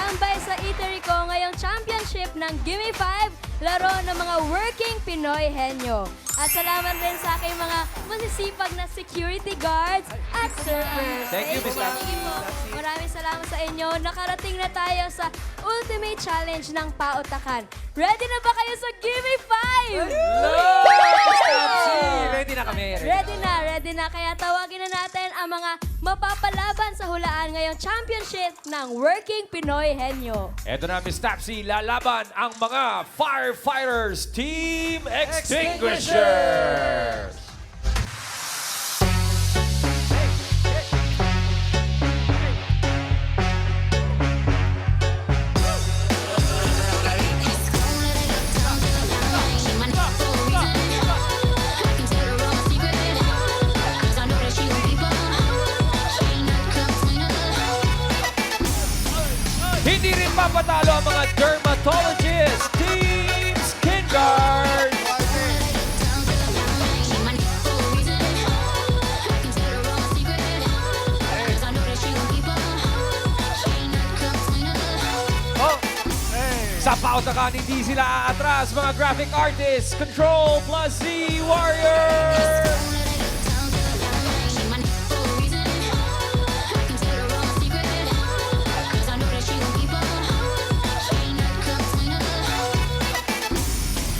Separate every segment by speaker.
Speaker 1: nakatambay sa eatery ko ngayong championship ng Gimme 5, laro ng mga working Pinoy henyo. At salamat rin sa aking mga masisipag na security guards at servers.
Speaker 2: Thank you, Miss Tapsi.
Speaker 1: Maraming salamat sa inyo. Nakarating na tayo sa ultimate challenge ng pautakan. Ready na ba kayo sa Gimme 5?
Speaker 2: Ready na kami.
Speaker 1: Ready na. Kaya tawagin na natin ang mga mapapalaban sa hulaan ngayong championship ng Working Pinoy Henyo.
Speaker 2: Eto na, Miss Tapsi, lalaban ang mga Firefighters Team Extinguishers! Hindi rin papatalo ang mga dermatologists, Team Skin Guard! Sa pautakan, hindi sila aatras, mga graphic artists, Control plus Z Warrior!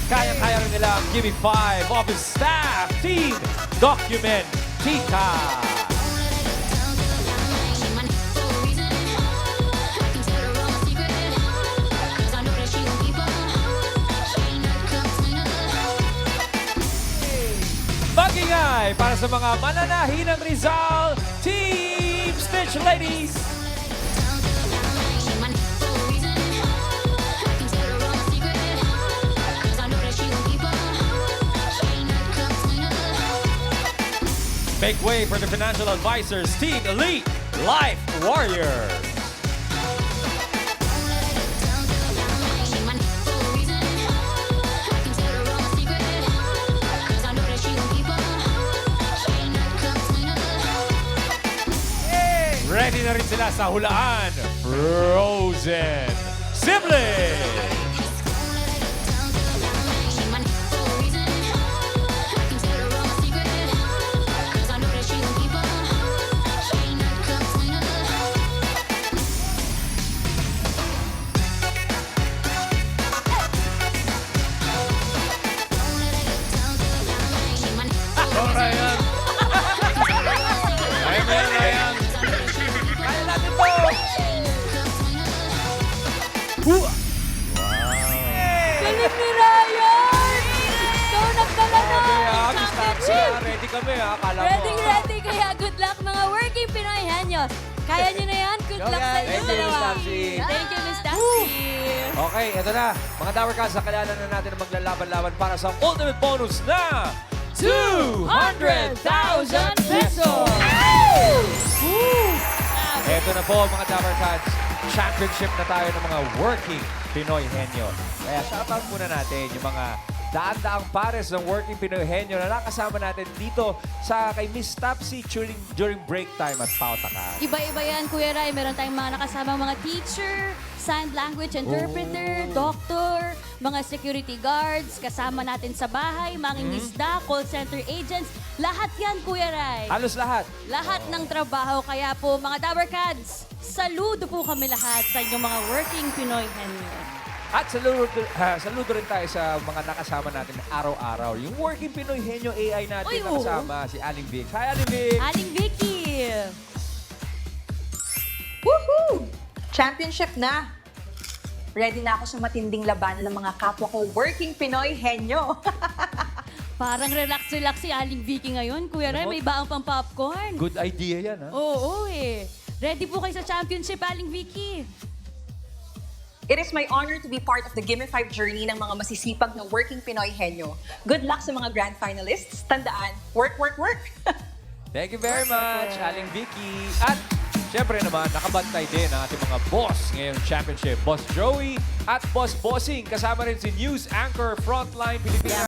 Speaker 2: Kaya-kaya rin nila ang Gimme 5 Office Staff Team Document Tika. Magingay para sa mga mananahi ng Rizal Team Stitch Ladies. Make way for the financial advisors, Team Elite Life Warriors. Ready na rin sila sa hulaan, Frozen Siblings. Ryan. Ryan. Kaya natin to. Wow.
Speaker 1: Galing ni Ryan! Ikaw nagdala na!
Speaker 2: Miss Tapsi, ready kami ha. Kala mo.
Speaker 1: Ready. Kaya good luck mga Working Pinoy Henyos. Kaya nyo na yan. Good luck sa inyo
Speaker 2: Thank you, Miss
Speaker 1: dalawa.
Speaker 2: Tapsi.
Speaker 1: Thank you, Miss Tapsi.
Speaker 2: Okay, ito na. Mga Tower Cats, kakalanan na natin ang maglalaban-laban para sa ultimate bonus na 200,000 pesos! Ito na po mga Tower Cats. Championship na tayo ng mga working Pinoy Henyo. Kaya shoutout muna natin yung mga daan-daang pares ng working Pinoy Henyo na nakasama natin dito sa kay Miss Tapsi during break time at pautakan.
Speaker 1: Iba-iba yan, Kuya Ray. Meron tayong mga nakasama mga teacher, sign language interpreter, doctor, mga security guards, kasama natin sa bahay, mga isda, call center agents. Lahat yan, Kuya Ray.
Speaker 2: Halos lahat.
Speaker 1: Lahat ng trabaho. Kaya po, mga Tower Cats, saludo po kami lahat sa inyong mga working Pinoy Henyo.
Speaker 2: At saludo rin tayo sa mga nakasama natin araw-araw. Yung working Pinoy Henyo AI natin
Speaker 1: Uy,
Speaker 2: nakasama, si Aling Vic. Hi, Aling Vic!
Speaker 1: Aling Vicky!
Speaker 3: Woohoo! Championship na! Ready na ako sa matinding labanan ng mga kapwa ko working Pinoy henyo.
Speaker 1: Parang relax-relax si Aling Vicky ngayon. Kuya Ray, may baang pang popcorn.
Speaker 2: Good idea yan, ha?
Speaker 1: Oo eh. Ready po kayo sa championship, Aling Vicky?
Speaker 3: It is my honor to be part of the Gimme 5 journey ng mga masisipag na working Pinoy henyo. Good luck sa mga grand finalists. Tandaan, work, work, work!
Speaker 2: Thank you very much, Aling Vicky. At syempre naman, nakabantay din ang ating mga boss ngayong championship. Boss Joey at Boss Bossing. Kasama rin si News Anchor Frontline Pilipinas.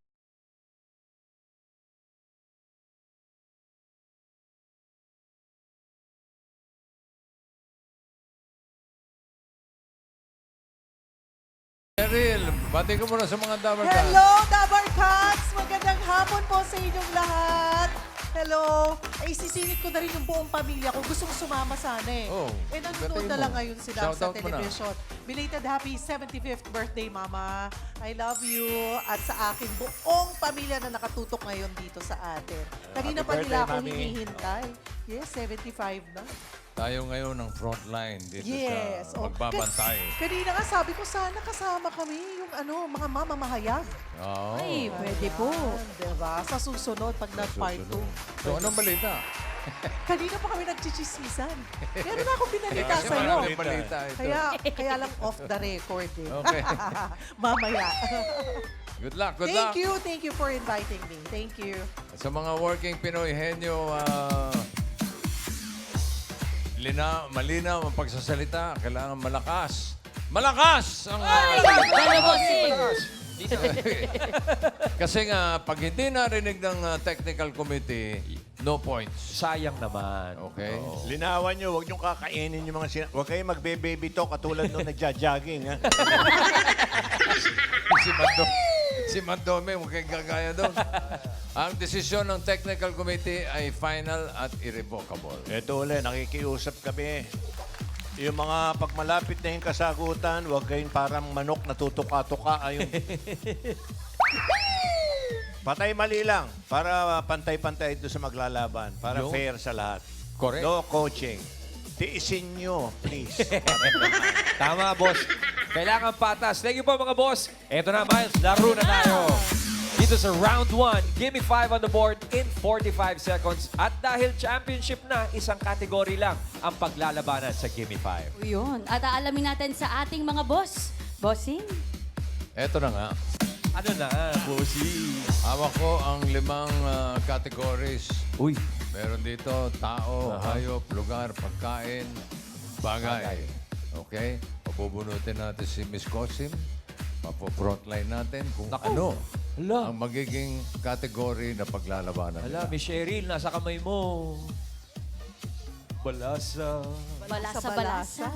Speaker 4: Cheryl, bati ko muna sa mga Dabar Cats.
Speaker 5: Hello, Dabar Cats! Magandang hapon po sa inyong lahat. Hello. Ay, sisingit ko na rin yung buong pamilya ko. Gustong sumama sana eh.
Speaker 4: Oh,
Speaker 5: Nanonood
Speaker 4: batiin
Speaker 5: na
Speaker 4: mo.
Speaker 5: lang ngayon sila sa
Speaker 4: Shoutout mo na.
Speaker 5: television. Belated happy 75th birthday, Mama. I love you. At sa akin, buong pamilya na nakatutok ngayon dito sa atin. Kanina pa nila ako hinihintay. Yes, 75 na.
Speaker 4: Tayo ngayon ng frontline dito
Speaker 5: Yes.
Speaker 4: sa pagbabantay.
Speaker 5: Kanina nga sabi ko, sana kasama kami yung mga mamamahayag.
Speaker 4: Oo.
Speaker 1: Ay, pwede po.
Speaker 5: Diba? Sa susunod, pag nag-part 2.
Speaker 4: So, anong balita?
Speaker 5: Kanina pa kami nagchichismisan. Meron na akong binalita
Speaker 4: Kasi
Speaker 5: sa'yo.
Speaker 4: maraming balita ito.
Speaker 5: Kaya lang off the record eh.
Speaker 4: Okay.
Speaker 5: Mamaya.
Speaker 4: Good luck, good luck.
Speaker 5: Thank you for inviting me. Thank you.
Speaker 4: Sa mga working Pinoy henyo, malinaw ang pagsasalita. Kailangan malakas. Malakas ang...
Speaker 1: Hello, bossing.
Speaker 4: Kasi nga, pag hindi narinig ng technical committee, no points.
Speaker 2: Sayang naman.
Speaker 4: Okay?
Speaker 6: Linawan nyo, huwag nyo kakainin yung mga huwag kayong magbe-baby talk katulad nung nagja-jogging, ha?
Speaker 4: Si Mandome, huwag kayong gagaya doon. Ang desisyon ng technical committee ay final at irrevocable.
Speaker 6: Ito ulit, nakikiusap kami. Yung mga pagmalapit na yung kasagutan, huwag kayong parang manok na tutuka-tuka. Patay mali lang para pantay-pantay doon sa maglalaban. Para
Speaker 4: Yun.
Speaker 6: fair sa lahat.
Speaker 4: Correct.
Speaker 6: No coaching. Tiisin nyo, please.
Speaker 2: Tama, boss. Kailangan patas. Thank you po, mga boss. Eto na, Miles. Laro na tayo. Dito sa round 1, give me 5 on the board in 45 seconds. At dahil championship na, isang kategory lang ang paglalabanan sa give me 5.
Speaker 1: Yun. At aalamin natin sa ating mga boss. Bossing?
Speaker 4: Eto na nga.
Speaker 2: Ano na, bossy?
Speaker 4: Hawak ko ang 5 categories.
Speaker 2: Uy.
Speaker 4: Meron dito tao, hayop, lugar, pagkain, bagay. Okay? Pabubunutin natin si Miss Cosim. Papo-frontline natin kung ano
Speaker 2: Hala.
Speaker 4: ang magiging category na paglalabanan
Speaker 2: Hala,
Speaker 4: nila.
Speaker 2: Miss Cheryl, nasa kamay mo. Balasa.
Speaker 1: Balasa-balasa.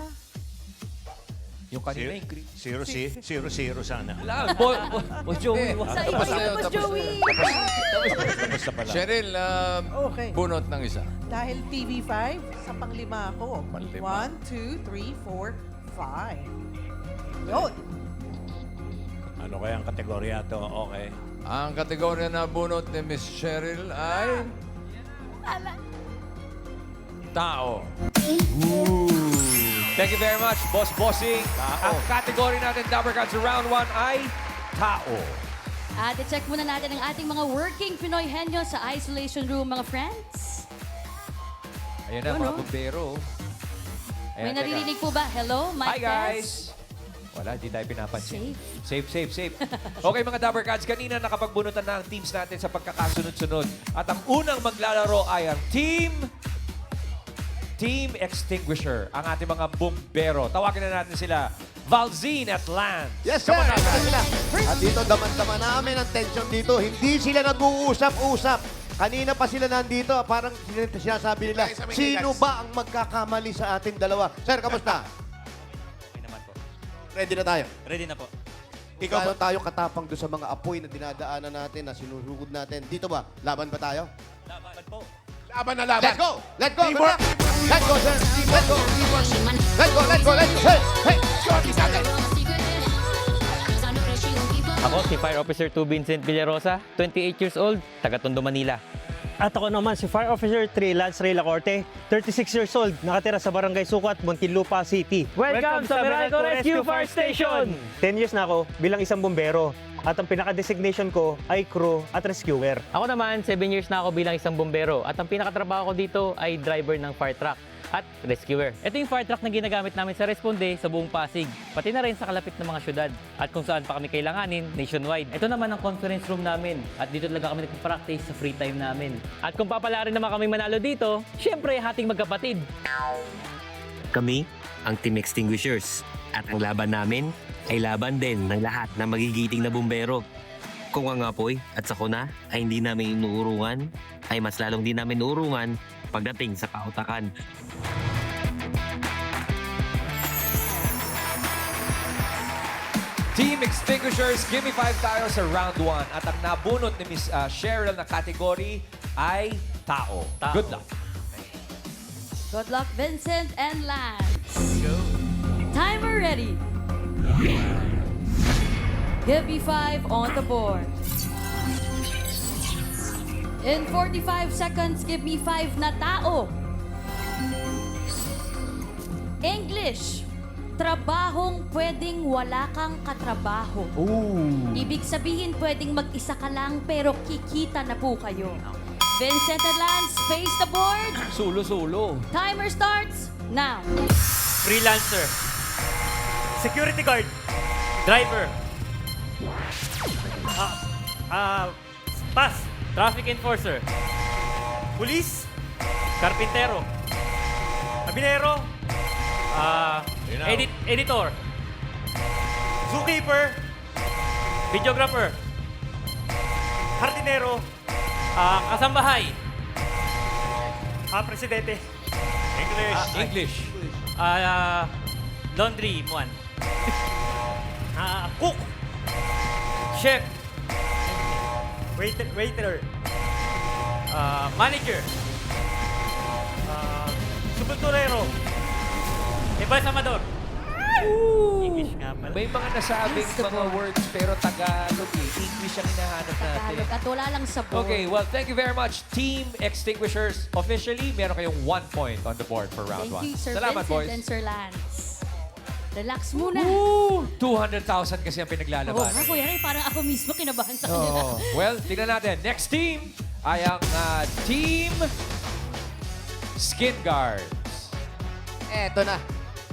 Speaker 2: Yung kanina yung green.
Speaker 6: 0-0 sana.
Speaker 2: Hala, boss Joey.
Speaker 1: Sa
Speaker 4: Tapos na
Speaker 1: iyo,
Speaker 4: yun,
Speaker 1: Boss
Speaker 4: tapos na.
Speaker 1: Joey.
Speaker 6: Basta pala.
Speaker 4: Cheryl,
Speaker 5: Okay.
Speaker 4: bunot ng isa.
Speaker 5: Dahil TV5, sa panglima ako.
Speaker 4: Panglima.
Speaker 5: 1, 2, 3, 4, 5. Yun.
Speaker 6: Ano kaya ang kategorya to? Okay.
Speaker 4: Ang kategorya na bunot ni Miss Cheryl ay... Tao.
Speaker 2: Thank you very much, Boss Bossing.
Speaker 6: Tao.
Speaker 2: Ang category natin, Dabber Cats, sa round 1 ay tao.
Speaker 1: At i-check muna natin ang ating mga working Pinoy henyo sa isolation room, mga friends.
Speaker 2: Ayan na,
Speaker 1: Yun,
Speaker 2: mga
Speaker 1: oh.
Speaker 2: bumbero.
Speaker 1: May
Speaker 2: Ayan,
Speaker 1: naririnig po ba? Hello,
Speaker 2: teka.
Speaker 1: mic
Speaker 2: Hi,
Speaker 1: test?
Speaker 2: guys. Wala, di tayo pinapansin.
Speaker 1: Safe.
Speaker 2: Safe. Okay, mga Dabber Cats, kanina nakapagbunutan na ang teams natin sa pagkakasunod-sunod. At ang unang maglalaro ay ang Team Extinguisher, ang ating mga bumbero. Tawagin na natin sila, Valzine at Lance.
Speaker 7: Yes, sir. Ito sila. At dito, daman-daman namin ang tension dito. Hindi sila nag-uusap-usap. Kanina pa sila nandito. Parang sinasabi nila, sino ba ang magkakamali sa ating dalawa? Sir, kamusta?
Speaker 8: Okay naman po.
Speaker 7: Ready na tayo.
Speaker 8: Ready na po.
Speaker 7: Ikaw ba tayo katapang doon sa mga apoy na dinadaanan natin, na sinusugod natin? Dito ba? Laban ba tayo?
Speaker 8: Laban po.
Speaker 7: Laban na laban. Let's go! Let's go! Teamwork! Let's go, sir! Let's go! Let's go! Let's go! Let's go! Hey! Hey! Shorty sa atin!
Speaker 9: Ako si Fire Officer 2 Vincent Villarosa, 28 years old, taga Tondo, Manila.
Speaker 10: At ako naman si Fire Officer 3 Lance Ray Lacorte, 36 years old, nakatira sa Barangay Sukat, Muntinlupa City.
Speaker 9: Welcome sa Meralco Rescue Fire Station!
Speaker 10: 10 years na ako bilang isang bumbero at ang pinaka-designation ko ay crew at rescuer.
Speaker 9: Ako naman, 7 years na ako bilang isang bombero at ang pinakatrabaho ko dito ay driver ng fire truck at rescuer. Ito yung fire truck na ginagamit namin sa Responde sa buong Pasig, pati na rin sa kalapit ng mga syudad at kung saan pa kami kailanganin nationwide. Ito naman ang conference room namin at dito talaga kami nagpa-practice sa free time namin. At kung papala rin naman kami manalo dito, syempre hating magkapatid.
Speaker 11: Kami ang Team Extinguishers at ang laban namin ay laban din ng lahat ng magigiting na bumbero. Kung ang apoy at sakuna ay hindi namin inuurungan, ay mas lalong di namin uurungan pagdating sa kautakan.
Speaker 2: Team Extinguishers, give me 5 tayo sa round 1. At ang nabunot ni Miss Cheryl na category ay tao. Good luck.
Speaker 1: Good luck, Vincent and Lance. Timer ready. Give me 5 on the board. In 45 seconds, give me 5 na tao. English. Trabahong pwedeng wala kang katrabaho. Ibig sabihin pwedeng mag-isa ka lang pero kikita na po kayo. Vincent and Lance, face the board.
Speaker 2: Sulo-sulo.
Speaker 1: Timer starts now.
Speaker 8: Freelancer. Security guard. Driver. Pass.
Speaker 9: Traffic enforcer.
Speaker 8: Police. Karpintero. Abinero.
Speaker 9: Editor.
Speaker 8: Zookeeper.
Speaker 9: Videographer.
Speaker 8: Hardinero.
Speaker 9: Kasambahay.
Speaker 8: Presidente. English.
Speaker 2: English.
Speaker 9: Laundry, Juan.
Speaker 8: Cook.
Speaker 9: Chef.
Speaker 8: Waiter.
Speaker 9: Manager.
Speaker 8: Subulturero.
Speaker 9: Embalsamador. English nga pala.
Speaker 2: May mga nasabing mga words pero Tagalog eh. English ang hinahanap natin.
Speaker 1: Tagalog at wala lang sa board.
Speaker 2: Okay, well, thank you very much, Team Extinguishers. Officially, meron kayong 1 point on the board for round 1.
Speaker 1: Thank you, Sir
Speaker 2: Salamat,
Speaker 1: Vincent
Speaker 2: boys.
Speaker 1: and Sir Lance. Relax muna.
Speaker 2: Woo! 200,000 kasi ang
Speaker 1: Oo,
Speaker 2: pinaglalaban.
Speaker 1: Kuya Ray, parang ako mismo kinabahan sa kanila.
Speaker 2: Oh, well, tingnan natin. Next team ay ang Team Skin Guards.
Speaker 7: Eto na.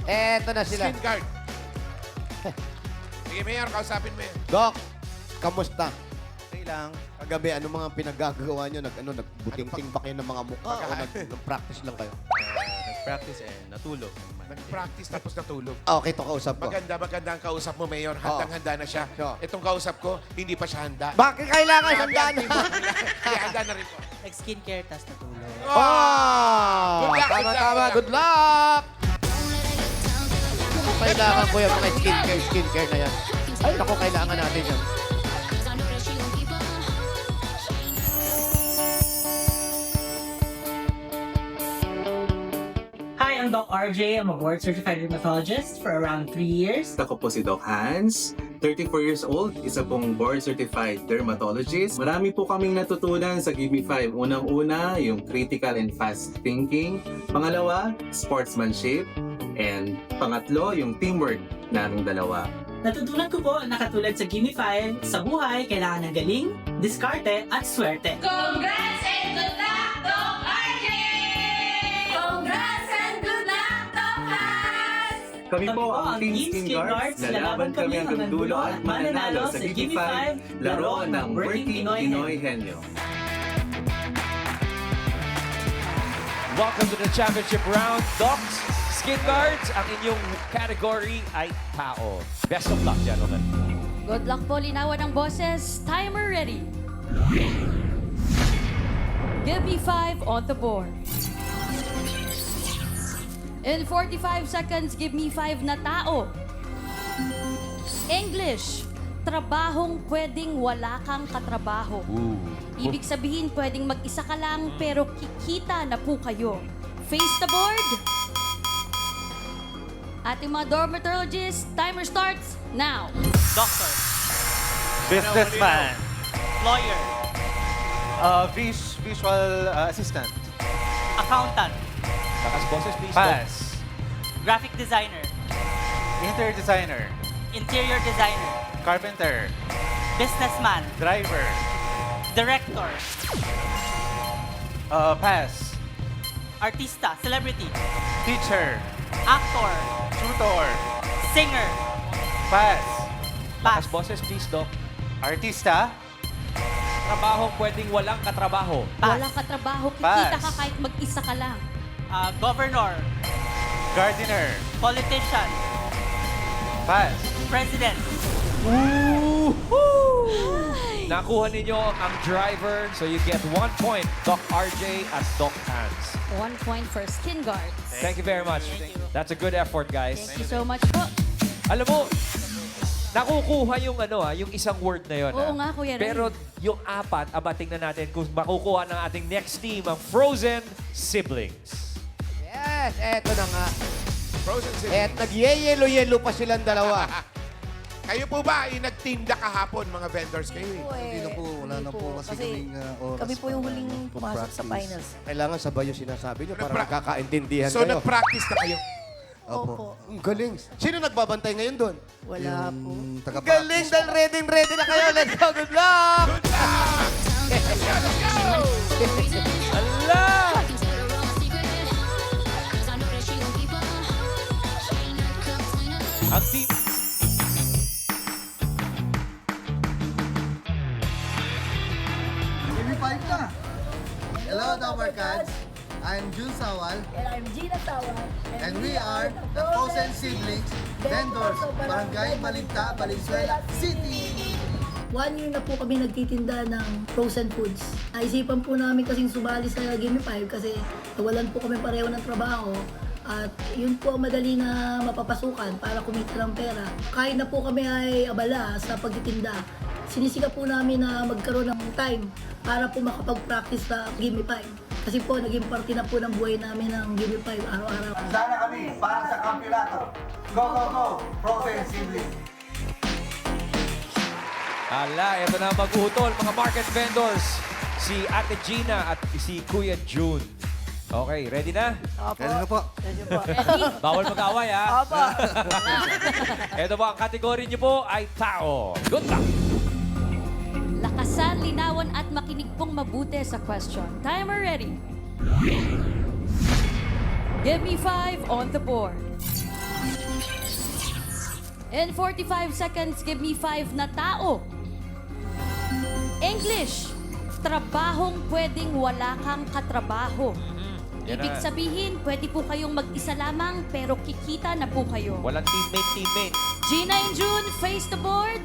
Speaker 7: Eto na sila.
Speaker 6: Skin guard. Sige, Mayor, kausapin mo yun.
Speaker 7: Doc, kamusta? Okay lang. Kagabi, ano mga pinagagawa nyo? Nagbuting-ting ba kayo ng mga mukha o nag-practice lang kayo?
Speaker 8: Nag-practice natulog.
Speaker 6: Nag-practice tapos natulog.
Speaker 7: Okay, ito kausap ko.
Speaker 6: Maganda ang kausap mo, Mayor. Handang-handa na siya.
Speaker 7: Oo.
Speaker 6: Itong kausap ko, hindi pa siya handa.
Speaker 7: Bakit kailangan handa na?
Speaker 6: Kaya handa na rin po.
Speaker 5: Nag-skincare, tas natulog.
Speaker 7: Oh!
Speaker 6: Good luck, good luck,
Speaker 7: Tama.
Speaker 6: good luck.
Speaker 7: Good luck! Kailangan ko yung mga skincare na yan. Ay, naku, kailangan natin yan.
Speaker 12: Hi, I'm Doc RJ. I'm a board-certified rheumatologist for around 3 years.
Speaker 13: Ako po si Doc Hans, 34 years old, isa pong board-certified dermatologist. Marami po kaming natutunan sa Give Me 5. Unang-una, yung critical and fast thinking. Pangalawa, sportsmanship. And pangatlo, yung teamwork naming dalawa.
Speaker 12: Natutunan ko po na katulad sa Give Me 5, sa buhay, kailangan ng galing, diskarte, at swerte.
Speaker 1: Congrats and good luck, Doc RJ! Congrats and good luck, Doc Hans!
Speaker 13: Kami po ang Team Skin Guards. Lalaban kami hanggang dulo at mananalo sa Give Me 5, laro ng Working Pinoy Henyo.
Speaker 2: Welcome to the championship round, Docs. Skin Guards, ang inyong category ay tao. Best of luck, gentlemen.
Speaker 1: Good luck po, linawan ng boses. Timer ready. Give me 5 on the board. In 45 seconds, give me 5 na tao. English. Trabahong pwedeng wala kang katrabaho. Ibig sabihin, pwedeng mag-isa ka lang pero kikita na po kayo. Face the board. Ating mga dermatologists, timer starts now.
Speaker 8: Doctor.
Speaker 6: Businessman.
Speaker 8: Lawyer.
Speaker 6: Visual assistant.
Speaker 8: Accountant.
Speaker 2: Lakas boses, please.
Speaker 6: Pass.
Speaker 8: Graphic designer.
Speaker 6: Interior designer.
Speaker 8: Interior designer.
Speaker 6: Carpenter.
Speaker 8: Businessman.
Speaker 6: Driver.
Speaker 8: Director.
Speaker 6: Pass.
Speaker 8: Artista. Celebrity.
Speaker 6: Teacher.
Speaker 8: Actor.
Speaker 6: Tutor.
Speaker 8: Singer.
Speaker 6: Pass.
Speaker 2: Lakas
Speaker 8: Pass.
Speaker 2: boses, please, Doc.
Speaker 6: Artista.
Speaker 2: Trabahong pwedeng walang katrabaho.
Speaker 1: Walang katrabaho, kikita
Speaker 6: Pass.
Speaker 1: ka kahit mag-isa ka lang.
Speaker 8: Governor.
Speaker 6: Gardener.
Speaker 8: Politician.
Speaker 6: Pass.
Speaker 8: President.
Speaker 2: Nakuha ninyo ang driver, so you get 1 point, Doc RJ at Doc Hans.
Speaker 1: 1 point for Skin Guards.
Speaker 2: Thank you very much. That's a good effort, guys.
Speaker 1: Thank you so much po.
Speaker 2: Alam mo, nakukuha yung yung isang word na yun.
Speaker 1: Oo nga, Kuya Ray.
Speaker 2: Pero yung apat, tingnan natin kung makukuha ng ating next team, ang Frozen Siblings.
Speaker 7: Yes, eto na nga.
Speaker 14: Frozen
Speaker 7: At nag-yelo-yelo pa silang dalawa.
Speaker 14: Kayo po ba ay nagtinda kahapon, mga vendors kayo?
Speaker 15: Hindi na po, wala na po kasi kaming oras. Kami po yung huling pumasok sa finals.
Speaker 7: Kailangan sabay yung sinasabi nyo para magkakaintindihan
Speaker 14: So,
Speaker 7: kayo.
Speaker 14: nag-practice na kayo?
Speaker 15: Opo.
Speaker 7: Ang galing. Sino nagbabantay ngayon doon?
Speaker 15: Wala po.
Speaker 7: Ang galing dahil ready na kayo. Let's go. Good luck!
Speaker 2: Allah! Ang team...
Speaker 15: Hello, Tower Cats. I'm Jun Sawal. And I'm Gina Sawal. And we are the Frozen Siblings, vendors, Barangay Malinta, Valenzuela City.
Speaker 16: 1 year na po kami nagtitinda ng frozen foods. Naisipan po namin kasing sumali sa Gimme 5 kasi nawalan po kami pareho ng trabaho. At yun po ang madali na mapapasukan para kumita ng pera. Kahit na po kami ay abala sa pagtitinda, sinisika po namin na magkaroon ng time para po makapag-practice sa Gimme 5. Kasi po, naging parte na po ng buhay namin ng Gimme 5 araw-araw.
Speaker 15: Sana kami para sa kampyonato. Go, go, go! Frozen Siblings!
Speaker 2: Ala, ito na ang mag-uutol, mga market vendors. Si Ate Gina at si Kuya June. Okay, ready na?
Speaker 15: Opo. Ready na po.
Speaker 2: Bawal mag-away, ha?
Speaker 15: Opo.
Speaker 2: Ito po, ang kategory niyo po ay tao. Good luck!
Speaker 1: Lakasan, linawan at makinig pong mabuti sa question. Timer ready. Give me 5 on the board. In 45 seconds, give me 5 na tao. English, trabahong pwedeng wala kang katrabaho.
Speaker 2: Yan
Speaker 1: Ibig
Speaker 2: na.
Speaker 1: sabihin, pwede po kayong mag-isa lamang pero kikita na po kayo.
Speaker 2: Walang teammate.
Speaker 1: Gina and June, face the board.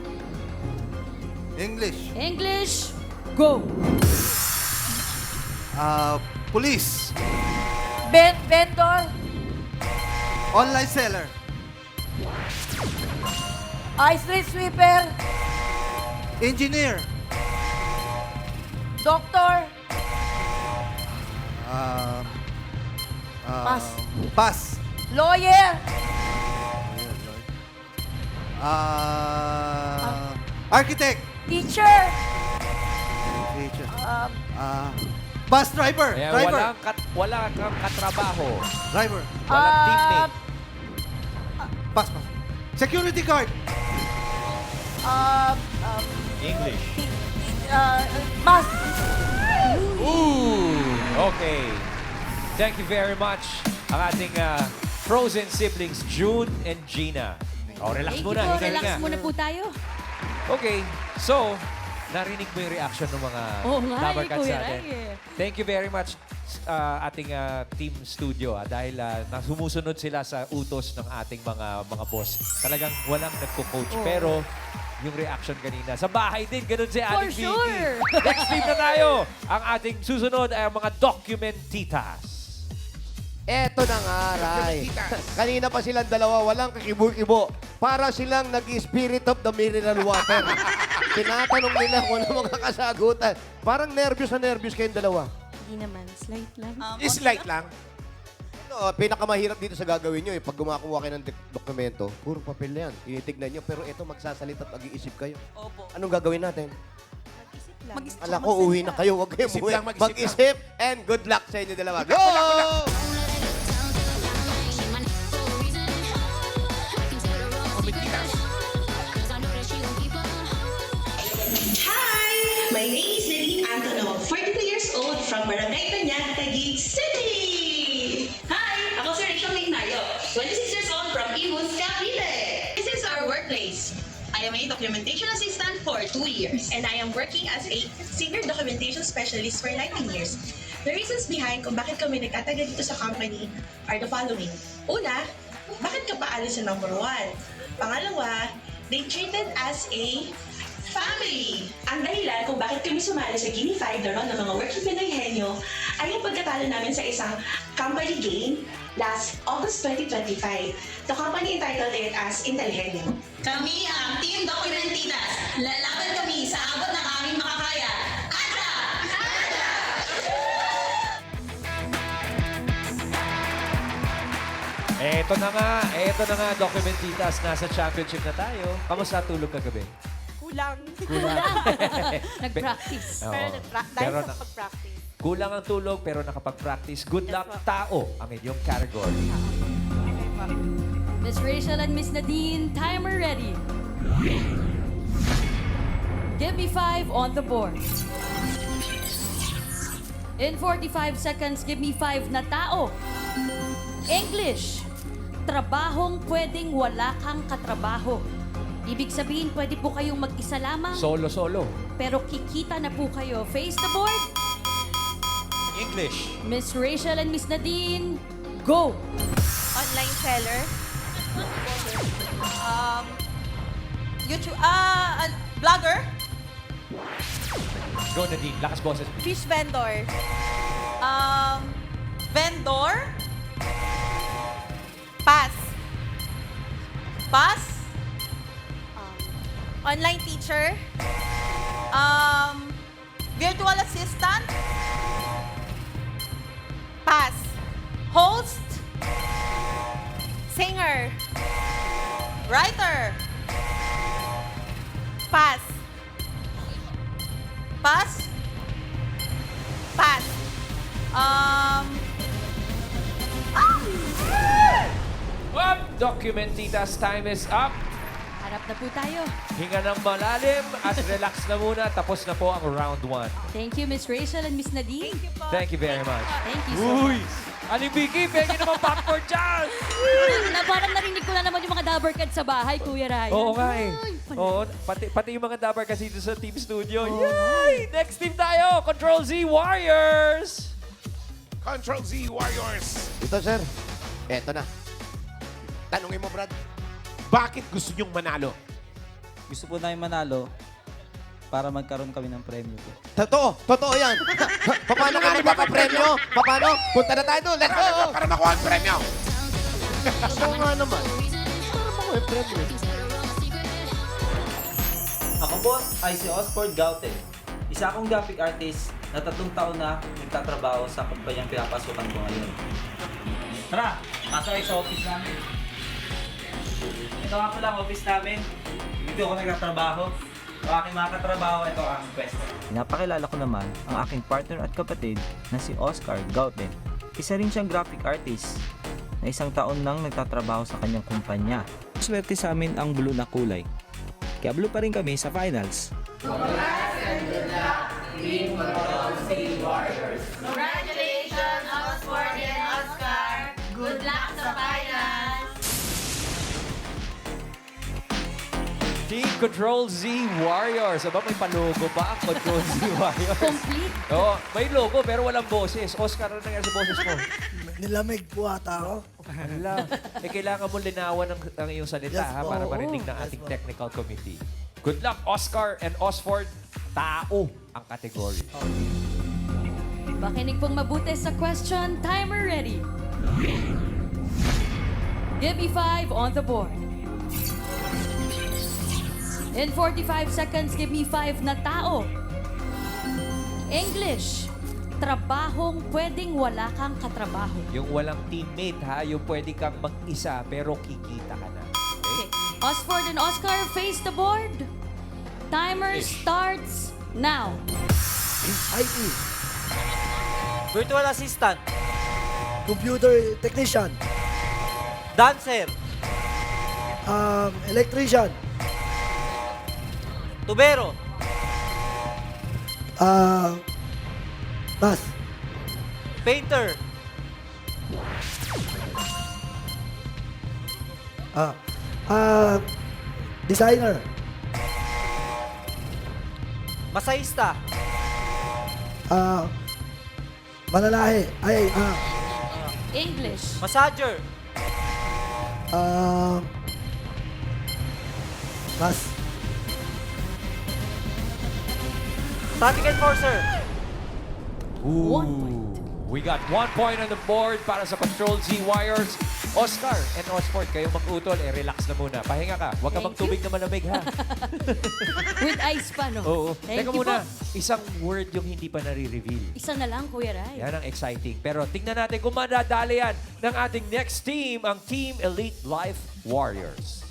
Speaker 15: English.
Speaker 1: Go!
Speaker 15: Police.
Speaker 16: Vendor,
Speaker 15: Online seller.
Speaker 16: street sweeper,
Speaker 15: Engineer.
Speaker 16: doctor,
Speaker 15: Pass.
Speaker 16: lawyer,
Speaker 15: Architect.
Speaker 16: teacher,
Speaker 15: Bus driver.
Speaker 2: Ayan, wala kang katrabaho.
Speaker 15: Driver.
Speaker 2: Walang teammate.
Speaker 15: Pass. Security guard.
Speaker 2: English.
Speaker 16: mas.
Speaker 2: Ooh! Okay. Thank you very much. Ang ating Frozen Siblings, June and Gina. Relax
Speaker 1: Thank
Speaker 2: muna.
Speaker 1: you po.
Speaker 2: Hinga-hinga.
Speaker 1: Relax muna po tayo.
Speaker 2: Okay. So, narinig mo yung reaction ng mga
Speaker 1: Oo nga,
Speaker 2: Lover Cats
Speaker 1: Kuya
Speaker 2: natin.
Speaker 1: Ray.
Speaker 2: Thank you very much ating team studio dahil sumusunod sila sa utos ng ating mga boss. Talagang walang nagko-coach
Speaker 1: Oo.
Speaker 2: pero yung reaction kanina. Sa bahay din, ganun si
Speaker 1: For
Speaker 2: Aling Vicky.
Speaker 1: sure.
Speaker 2: Next team na tayo. Ang ating susunod ay ang mga documentitas.
Speaker 7: Eto na nga, Ray. Kanina pa silang dalawa, walang kakibo-kibo. Para silang nag-spirit of the mineral water. Tinatanong nila kung ano mga kasagutan. Parang nervyos na nervyos kayong dalawa.
Speaker 1: Hindi naman. Slight lang.
Speaker 14: Slight lang.
Speaker 7: Pinakamahirap dito sa gagawin nyo, pag gumakuha kayo ng dokumento, puro papel na yan. Tinitignan nyo, pero ito magsasalita at mag-iisip kayo.
Speaker 3: Opo.
Speaker 7: Anong gagawin natin?
Speaker 3: Mag-isip
Speaker 7: Ala ko, uwi na kayo. Huwag kayo
Speaker 14: Isip
Speaker 7: umuwi.
Speaker 14: lang, mag-isip
Speaker 7: Mag-isip. And good luck sa inyo dalawa. Go!
Speaker 17: Hi! My name is Nadine Antono, 42 years old from Barangay Tanyag, Taguig City! Hi! Ako si Rachel Magnayo, 26 years old from Imus, Cavite. This is our workplace. I am a documentation assistant for 2 years, and I am working as a senior documentation specialist for 19 years. The reasons behind kung bakit kami nagtatagal dito sa company are the following. Una, bakit ka paalis sa number 1? Pangalawa, they treated as a family. Ang dahilan kung bakit kami sumali sa Gimme 5 Daron ng mga working Pinoy Henyo ay yung pagkatalo namin sa isang company game last August 2025. The company entitled it as Intelhenyo. Kami ang Team Documentitas. Lalaban kami sa abot ng aming makakaya. Adra! Adra!
Speaker 2: Eto na nga, Documentitas. Nasa championship na tayo. Kamusta tulog kagabi?
Speaker 5: Kulang.
Speaker 1: Nag-practice.
Speaker 2: Oo.
Speaker 5: Dahil
Speaker 2: Pero
Speaker 5: sa
Speaker 2: na-
Speaker 5: pag-practice.
Speaker 2: Kulang ang tulog pero nakapag-practice. Good luck, tao ang inyong category.
Speaker 1: Miss Rachel and Miss Nadine, timer ready. Give me 5 on the board. In 45 seconds, give me 5 na tao. English. Trabahong pwedeng wala kang katrabaho. Ibig sabihin, pwede po kayong mag-isa lamang,
Speaker 2: Solo-solo.
Speaker 1: pero kikita na po kayo. Face the board.
Speaker 2: English.
Speaker 1: Miss Rachel and Miss Nadine, go!
Speaker 5: Online seller. YouTube, vlogger.
Speaker 2: Go, Nadine. Lakas boses.
Speaker 5: Fish vendor. Vendor. Pass. Pass. Online teacher. Virtual assistant. Pass. Host. Singer. Writer. Pass. Pass. Pass.
Speaker 2: Up! Documentitas, time is up.
Speaker 1: Harap na po tayo.
Speaker 2: Hinga ng malalim at relax na muna. Tapos na po ang round 1.
Speaker 1: Thank you, Miss Rachel and Miss Nadine.
Speaker 2: Thank you very much.
Speaker 1: Thank you so
Speaker 2: Uy!
Speaker 1: much.
Speaker 2: Aling Vicky, pwede naman popcorn dyan!
Speaker 1: Parang narinig ko na naman yung mga dabber cats sa bahay, Kuya Ryan.
Speaker 2: Oo nga eh. Oo, pati yung mga dabar kasi dito sa team studio. Yay! Next team tayo, Control Z Warriors!
Speaker 14: Control Z Warriors.
Speaker 7: Ito, sir. Eto na. Tanungin mo, Brad.
Speaker 14: Bakit gusto nyong manalo?
Speaker 18: Gusto po namin manalo para magkaroon kami ng premyo po.
Speaker 7: Totoo yan. Paano nga magpapapremyo? Paano? Punta na tayo doon. Let's go!
Speaker 14: Para makuha ang premyo.
Speaker 7: Totoo nga naman. Para makuha yung premyo.
Speaker 18: Ako po ay si Osford Gauten. Isa akong graphic artist na 3 taon na nagtatrabaho sa kumpanyang pinapasukan ko ngayon. Tara, pasok kayo sa office namin. Ito nga po lang office namin. Dito ako nagtatrabaho. Ang aking mga katrabaho, ito ang pwesto. Pinapakilala ko naman ang aking partner at kapatid na si Oscar Gauten. Isa rin siyang graphic artist na 1 taon nang nagtatrabaho sa kanyang kumpanya. Swerte sa amin ang blue na kulay. Kaya blue pa rin kami sa finals.
Speaker 17: Congratulations, Osford and Oscar! Good luck sa finals!
Speaker 2: Team Control Z Warriors. Aba, may palogo ba ang Control Z Warriors?
Speaker 1: Complete.
Speaker 2: Oo, may logo pero walang boses. Oscar, ano nangyari sa boses mo?
Speaker 15: Nilamig po ata ako.
Speaker 2: Hala. Kailangan mo linawan ang iyong salita
Speaker 15: Yes,
Speaker 2: ha,
Speaker 15: po.
Speaker 2: para marinig ng ating technical committee. Good luck, Oscar and Osford. Tao ang kategory.
Speaker 1: Makinig pong mabuti sa question. Timer ready. Give me 5 on the board. In 45 seconds, give me 5 na tao. English. Trabahong pwedeng wala kang katrabaho.
Speaker 2: Yung walang teammate ha, yung pwede kang mag-isa pero kikita ka na.
Speaker 1: Okay. Osford and Oscar, face the board. Timer starts now.
Speaker 15: IT.
Speaker 18: Virtual assistant,
Speaker 15: Computer technician.
Speaker 18: dancer,
Speaker 15: Electrician.
Speaker 18: tubero,
Speaker 15: Pass.
Speaker 18: painter,
Speaker 15: Designer.
Speaker 18: masahista,
Speaker 15: Mananahe.
Speaker 1: English.
Speaker 18: massager,
Speaker 15: Pass.
Speaker 18: traffic enforcer,
Speaker 1: 1 point.
Speaker 2: We got 1 point on the board para sa Control Z Warriors. Oscar and Osport, kayo mag-utol. Relax na muna. Pahinga ka. Huwag ka
Speaker 1: Thank
Speaker 2: magtubig na malamig, ha?
Speaker 1: With ice pa, no?
Speaker 2: Oo.
Speaker 1: Thank
Speaker 2: Teka
Speaker 1: you
Speaker 2: muna.
Speaker 1: po.
Speaker 2: Isang word yung hindi pa nare-reveal.
Speaker 1: Isa na lang, Kuya Rai.
Speaker 2: Yan ang exciting. Pero tingnan natin kung madadali yan ng ating next team, ang Team Elite Life Warriors.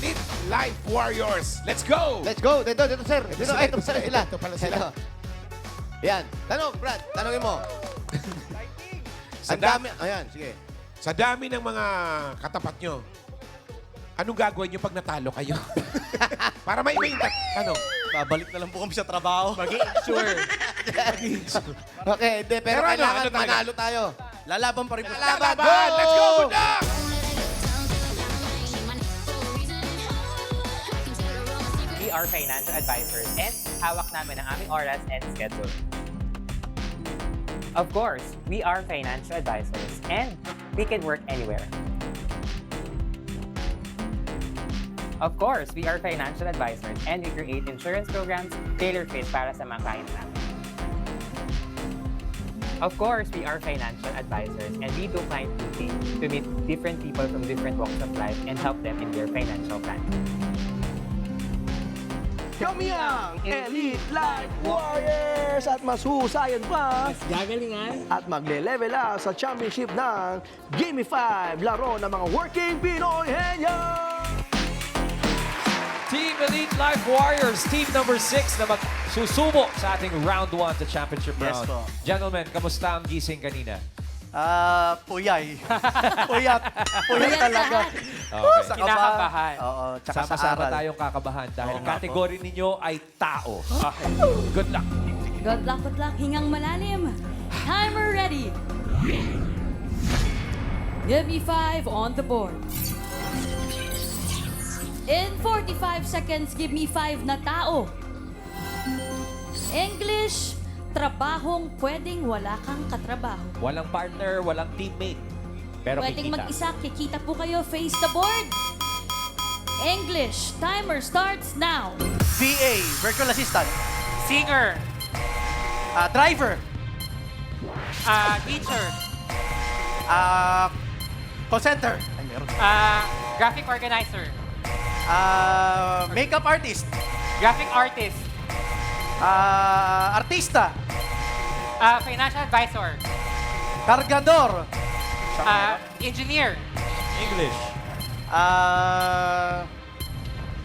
Speaker 14: Elite Life Warriors. Let's go!
Speaker 7: Let's go. Dito, sir. Dito,
Speaker 14: sila,
Speaker 7: ito
Speaker 14: ito
Speaker 7: sila.
Speaker 14: sila. Ito pala sila.
Speaker 7: Ito. Yan. Tanong, Brad. Tanongin mo.
Speaker 14: Sa
Speaker 7: Ang dami. Ayan, sige.
Speaker 14: Sa dami ng mga katapat nyo, anong gagawin nyo pag natalo kayo? Para may iba ano?
Speaker 18: Babalik na lang po kami sa trabaho.
Speaker 14: Mag-i-insure.
Speaker 7: Okay, hindi. Pero
Speaker 14: Pero ano,
Speaker 7: kailangan
Speaker 14: ano talaga?
Speaker 7: manalo tayo.
Speaker 18: Lalaban pa rin po.
Speaker 7: Lalaban!
Speaker 14: Laban! Let's go! Good luck!
Speaker 8: We are financial advisors and hawak namin ang aming oras and schedule. Of course, we are financial advisors and we can work anywhere. Of course, we are financial advisors and we create insurance programs tailor-fit para sa mga client namin. Of course, we are financial advisors and we do client meeting to meet different people from different walks of life and help them in their financial plan.
Speaker 18: Kami ang Elite Life Warriors at masusayan pa
Speaker 8: Gagalingan.
Speaker 18: at magle-level up sa championship ng Gimme 5, laro ng mga working Pinoy Henyo!
Speaker 2: Team Elite Life Warriors, team number 6 na magsusubok sa ating round 1 sa championship
Speaker 18: Yes
Speaker 2: round.
Speaker 18: po.
Speaker 2: Gentlemen, kamusta ang gising kanina?
Speaker 18: Puyay. Puyat talaga.
Speaker 2: Okay.
Speaker 18: Sa
Speaker 8: Kinakabahan.
Speaker 18: Oo, tsaka sa
Speaker 2: Sama-sama
Speaker 18: aral.
Speaker 2: tayong kakabahan dahil
Speaker 18: Oo
Speaker 2: ang
Speaker 18: nga po.
Speaker 2: kategory ninyo ay tao. Good luck.
Speaker 1: Good luck, good luck. Hingang malalim. Timer ready. Give me 5 on the board. In 45 seconds, give me 5 na tao. English, trabahong pwedeng wala kang katrabaho.
Speaker 2: Walang partner, walang teammate. Pero
Speaker 1: Pwedeng
Speaker 2: kikita.
Speaker 1: mag-isa, kikita po kayo. Face the board. English, timer starts now.
Speaker 18: VA, virtual assistant.
Speaker 8: Singer.
Speaker 18: Driver.
Speaker 8: Teacher.
Speaker 18: Call center. Ay, meron.
Speaker 8: Graphic organizer.
Speaker 18: Makeup artist.
Speaker 8: Graphic artist.
Speaker 18: Artista.
Speaker 8: Financial advisor.
Speaker 18: Cargador.
Speaker 8: Engineer.
Speaker 2: English.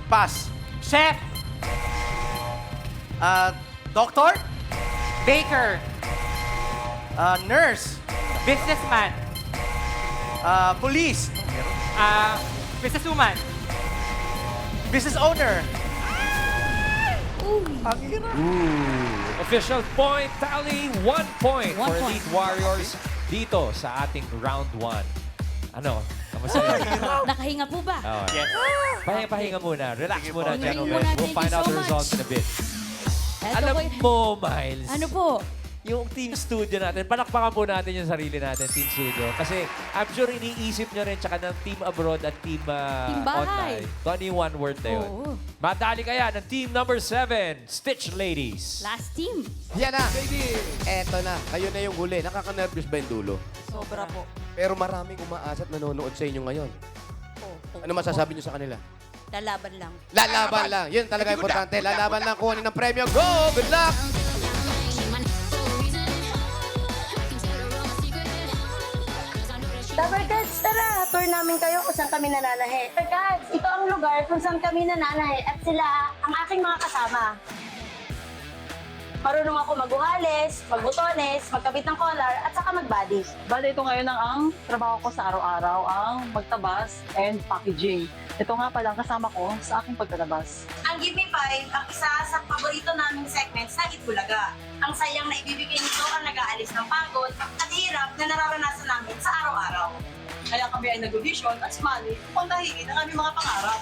Speaker 18: Pass.
Speaker 8: Chef.
Speaker 18: Doctor.
Speaker 8: Baker.
Speaker 18: Nurse.
Speaker 8: Businessman.
Speaker 18: Police.
Speaker 8: Businesswoman.
Speaker 18: Business owner. Ang hirap.
Speaker 2: Official point tally, 1 point
Speaker 1: One
Speaker 2: for
Speaker 1: point.
Speaker 2: Elite Warriors dito sa ating round 1. Ano? Kamusta yun?
Speaker 1: Nakahinga po ba?
Speaker 2: Okay.
Speaker 8: Yes.
Speaker 2: Pahinga muna. Relax muna,
Speaker 1: Hingayin
Speaker 2: gentlemen.
Speaker 1: muna.
Speaker 2: We'll
Speaker 1: Thank
Speaker 2: find
Speaker 1: you
Speaker 2: out
Speaker 1: so
Speaker 2: the results in
Speaker 1: much.
Speaker 2: a bit.
Speaker 1: Eto
Speaker 2: Alam
Speaker 1: po,
Speaker 2: mo, Miles,
Speaker 1: ano po?
Speaker 2: yung team studio natin, palakpakan po natin yung sarili natin, team studio. Kasi I'm sure iniisip nyo rin tsaka ng team abroad at team,
Speaker 1: Team bahay.
Speaker 2: online. Kung ano yung one word na yun.
Speaker 1: Oo.
Speaker 2: Madali kaya ng team number 7, Stitch Ladies.
Speaker 1: Last team.
Speaker 7: Yan na. Eto na. Kayo na yung huli. Nakaka-nervous ba yung dulo?
Speaker 5: Sobra po.
Speaker 7: Pero maraming umaasa at nanonood sa inyo ngayon. Ano masasabi niyo sa kanila?
Speaker 1: Lalaban lang.
Speaker 7: Lalaban lang. Yun talaga importante. Lalaban lang. Kuhanin ng premyo. Go! Good luck!
Speaker 16: Dabber Cats, tara! Tour namin kayo kung saan kami nananahe. Dabber Cats, ito ang lugar kung saan kami nananahe at sila ang aking mga kasama. Marunong ako magbuhalis, magbutones, magkabit ng collar, at saka magbody.
Speaker 3: Bale, ito ngayon ang trabaho ko sa araw-araw, ang magtabas and packaging. Ito nga pala ang kasama ko sa aking pagtatabas.
Speaker 16: Ang Give Me 5 ang isa sa paborito naming segments na Itbulaga. Ang sayang na ibibigay nito ang nag-aalis ng pagod at hirap na nararanasan namin sa araw-araw.
Speaker 3: Kaya kami ay nag-audition at sumali upang dahilin ang aming mga pangarap.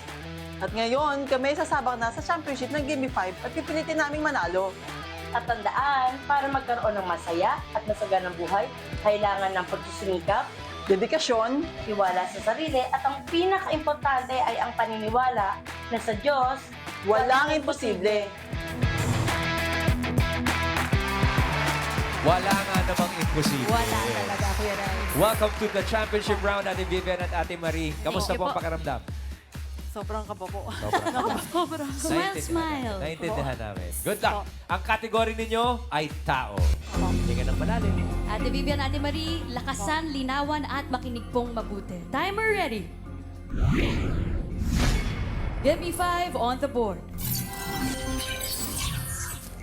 Speaker 3: At ngayon, kami sasabak na sa championship ng Give Me 5 at pipilitin naming manalo.
Speaker 16: At tandaan, para magkaroon ng masaya at masaganang buhay, kailangan ng pagsusumikap,
Speaker 3: Dedikasyon,
Speaker 16: tiwala sa sarili, at ang pinaka-importante ay ang paniniwala na sa Diyos,
Speaker 3: walang imposible.
Speaker 2: Wala nga namang imposible.
Speaker 1: Wala talaga, Kuya Rai.
Speaker 2: Welcome to the championship round, Ate Vivian at Ate Marie. Kamusta
Speaker 1: Thank you
Speaker 2: po ang
Speaker 1: po.
Speaker 2: pakiramdam?
Speaker 5: Sobrang kaba po.
Speaker 1: Sobrang. Smile, smile.
Speaker 2: Naintindihan namin. Good luck. Ang kategory ninyo ay tao. Hinga ng malalim.
Speaker 1: Ate Vivian, Ate Marie, lakasan, linawan at makinig pong mabuti. Timer ready. Give me 5 on the board.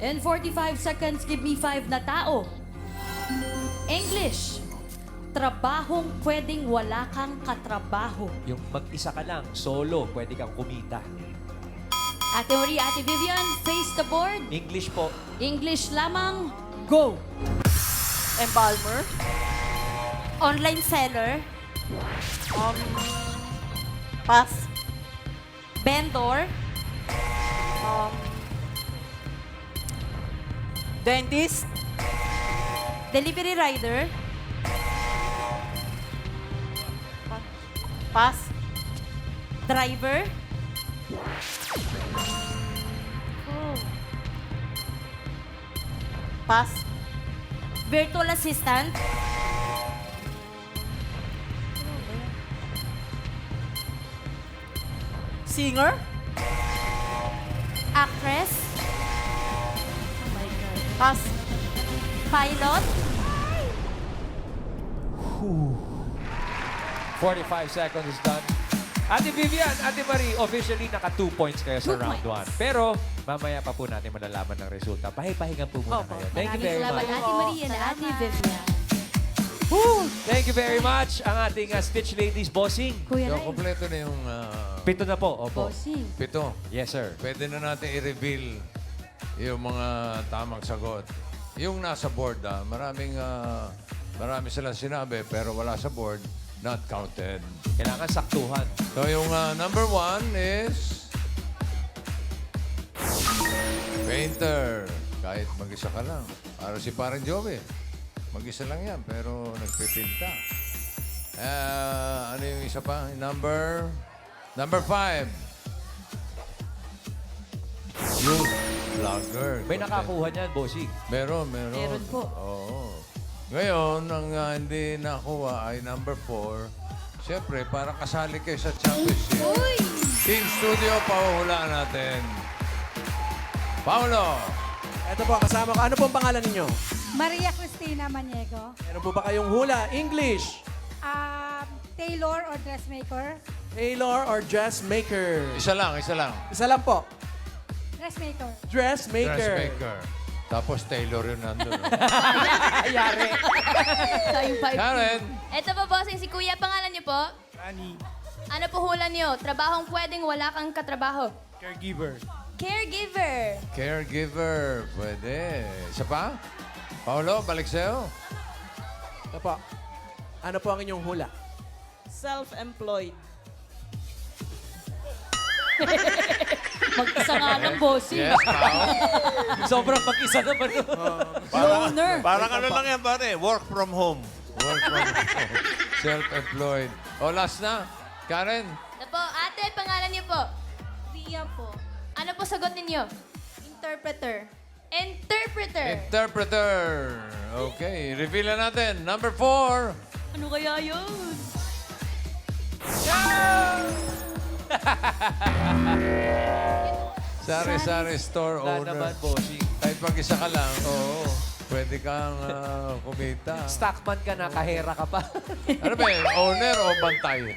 Speaker 1: In 45 seconds, give me 5 na tao. English. Trabahong pwedeng wala kang katrabaho.
Speaker 2: Yung mag-isa ka lang, solo, pwede kang kumita.
Speaker 1: Ate Marie, Ate Vivian, face the board.
Speaker 2: English po.
Speaker 1: English lamang, go!
Speaker 5: Embalmer.
Speaker 1: Online seller.
Speaker 5: Pass.
Speaker 1: Vendor.
Speaker 5: Dentist.
Speaker 1: Delivery rider.
Speaker 5: Pass.
Speaker 1: Driver.
Speaker 5: Pass.
Speaker 1: Virtual assistant.
Speaker 5: Singer.
Speaker 1: Actress.
Speaker 5: Oh my God. Pass.
Speaker 1: Pilot.
Speaker 2: 45 seconds is done. Ate Vivian, Ate Marie, officially naka 2 points kayo sa
Speaker 1: 2
Speaker 2: round 1. Pero mamaya pa po natin malalaman ng resulta. Pahingan po muna kayo. Thank you very
Speaker 1: Salamat,
Speaker 2: much.
Speaker 1: Ate Marie and Ate Vivian.
Speaker 2: Thank you very much. Ang ating Stitch Ladies bossing.
Speaker 1: Kuya
Speaker 4: So,
Speaker 1: Rai.
Speaker 4: kompleto na yung
Speaker 2: 7 na po. Opo.
Speaker 1: Bossing.
Speaker 4: 7.
Speaker 2: Yes, sir.
Speaker 4: Pwede na natin i-reveal yung mga tamang sagot. Yung nasa board, marami silang sinabi pero wala sa board, not counted.
Speaker 2: Kailangan saktuhan.
Speaker 4: So yung number 1 is painter. Kahit mag-isa ka lang. Para si parang Joey. Mag-isa lang yan pero nagpipinta. Ano yung isa pa? Number 5. Yung vlogger.
Speaker 2: May nakakuha niyan, bossing.
Speaker 4: Meron.
Speaker 1: Meron po.
Speaker 4: Oo. Ngayon, ang hindi nakuha ay number 4. Siyempre, para kasali kayo sa championship.
Speaker 1: Uy!
Speaker 4: Team Studio, pahuhulaan natin. Paolo!
Speaker 19: Ito po, kasama ko. Ano po ang pangalan ninyo?
Speaker 20: Maria Cristina Maniego.
Speaker 19: Meron po ba kayong hula? English,
Speaker 20: Tailor or dressmaker?
Speaker 19: tailor, or dressmaker?
Speaker 4: Isa lang.
Speaker 19: Isa lang po.
Speaker 20: Dressmaker.
Speaker 19: Dressmaker.
Speaker 4: Dressmaker. Tapos Taylor yun nandun.
Speaker 2: Yari.
Speaker 1: Kayong 5.
Speaker 4: Karen!
Speaker 1: Ito po, bossing. Si Kuya, pangalan niyo po?
Speaker 19: Rani.
Speaker 1: Ano po hula niyo? Trabahong pwedeng wala kang katrabaho.
Speaker 19: Caregiver.
Speaker 1: Caregiver.
Speaker 4: Caregiver. Pwede. Isa pa? Paolo, balik sa'yo.
Speaker 19: Ito po. Ano po ang inyong hula?
Speaker 5: Self-employed.
Speaker 1: Mag-isa nga lang, bossing.
Speaker 4: Yes, Pao.
Speaker 2: Sobrang mag-isa naman.
Speaker 1: Loner.
Speaker 6: Parang ano lang yan, pare. Work from home.
Speaker 4: Work from home. Self-employed. O, last na. Karen.
Speaker 1: Ito po, ate, pangalan niyo po?
Speaker 20: Ria po.
Speaker 1: Ano po sagot ninyo?
Speaker 20: Interpreter.
Speaker 1: Interpreter.
Speaker 4: Interpreter. Okay, reveal na natin. Number 4.
Speaker 1: Ano kaya yun?
Speaker 4: Sari-sari store
Speaker 2: Wala
Speaker 4: owner.
Speaker 2: naman, bossing.
Speaker 4: Kahit mag-isa ka lang, pwede kang kumita.
Speaker 2: Stockman ka na, kahera ka pa.
Speaker 4: Ano ba yun? Owner o bantay?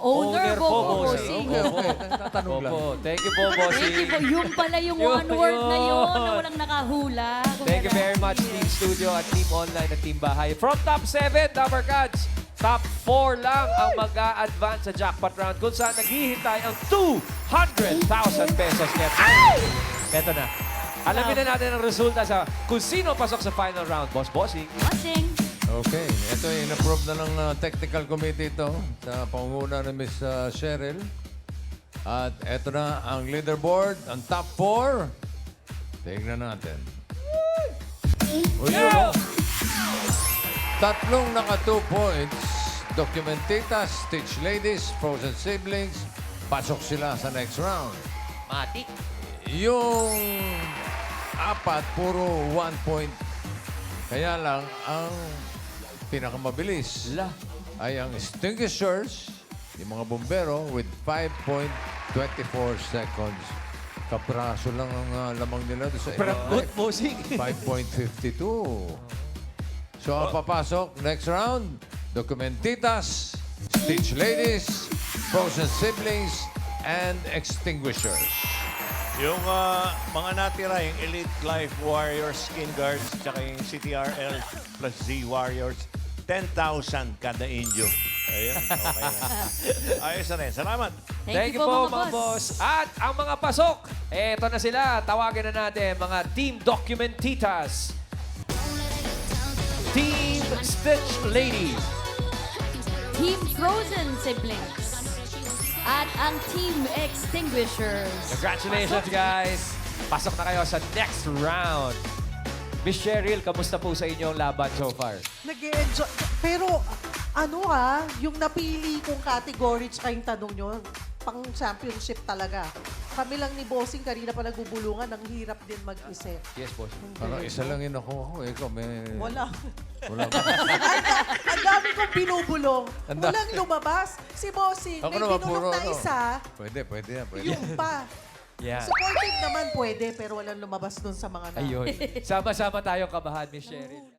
Speaker 1: Owner po,
Speaker 2: bossing.
Speaker 4: Okay, okay. Tatanong lang.
Speaker 2: Opo. Thank you po, bossing.
Speaker 1: Thank you po. Yung pala yung
Speaker 2: Yun,
Speaker 1: one word na yun
Speaker 2: yun.
Speaker 1: na walang nakahula.
Speaker 2: Thank you very much, Team Studio at Team Online at Team Bahay. From top 7, Dapper Cats, top 4 lang ang mag-a-advance sa jackpot round kung saan naghihintay ang 200,000 pesos net. Ito na. Alamin na natin ang resulta sa kung sino pasok sa final round. Bossing.
Speaker 1: Bossing.
Speaker 4: Okay, ito ay in-approve na ng technical committee ito sa pangunguna ni Miss Cheryl. At ito na ang leaderboard, ang top 4. Tingnan natin. Tatlong naka 2 points. Documentitas, Stitch Ladies, Frozen Siblings. Pasok sila sa next round.
Speaker 2: Matik.
Speaker 4: Yung 4, puro 1 point Kaya lang, ang pinakamabilis ay ang extinguishers, yung mga bumbero, with 5.24 seconds. Kapraso lang ang lamang nila doon sa
Speaker 2: Good bossing.
Speaker 4: 5.52. So, ang papasok, next round, Documentitas, Stitch Ladies, Frozen Siblings, and Extinguishers.
Speaker 6: Yung mga natira, yung Elite Life Warriors, Skin Guards, tsaka yung CTRL plus Z Warriors, 10,000 kada inyo. Ayun, okay na. Ayos na rin. Salamat.
Speaker 2: Thank you po, mga boss. At ang mga pasok, eto na sila. Tawagin na natin, mga Team Documentitas. Team Stitch Ladies.
Speaker 1: Team Frozen Siblings. At ang Team Extinguishers.
Speaker 2: Congratulations, guys. Pasok na kayo sa next round. Miss Cheryl, kamusta po sa inyong laban so far?
Speaker 5: Nag-enjoy. Pero, yung napili kong category tsaka yung tanong nyo, pang championship talaga. Kami lang ni Bossing kanina pa nagbubulungan, ang hirap din mag-isip.
Speaker 2: Yes, boss.
Speaker 4: Parang isa lang yun ako. Ikaw, may...
Speaker 5: Wala.
Speaker 4: Wala.
Speaker 5: Ang dami kong binubulong.
Speaker 4: Anda.
Speaker 5: Walang lumabas. Si Bossing,
Speaker 4: Ako
Speaker 5: may
Speaker 4: naman,
Speaker 5: binulong na
Speaker 4: puro
Speaker 5: isa.
Speaker 4: Pwede yan. Pwede.
Speaker 5: Yung pa.
Speaker 2: Yeah.
Speaker 5: Supportive naman pwede, pero walang lumabas dun sa mga
Speaker 2: Ayun. Sama-sama tayong kabahan, Miss Cheryl.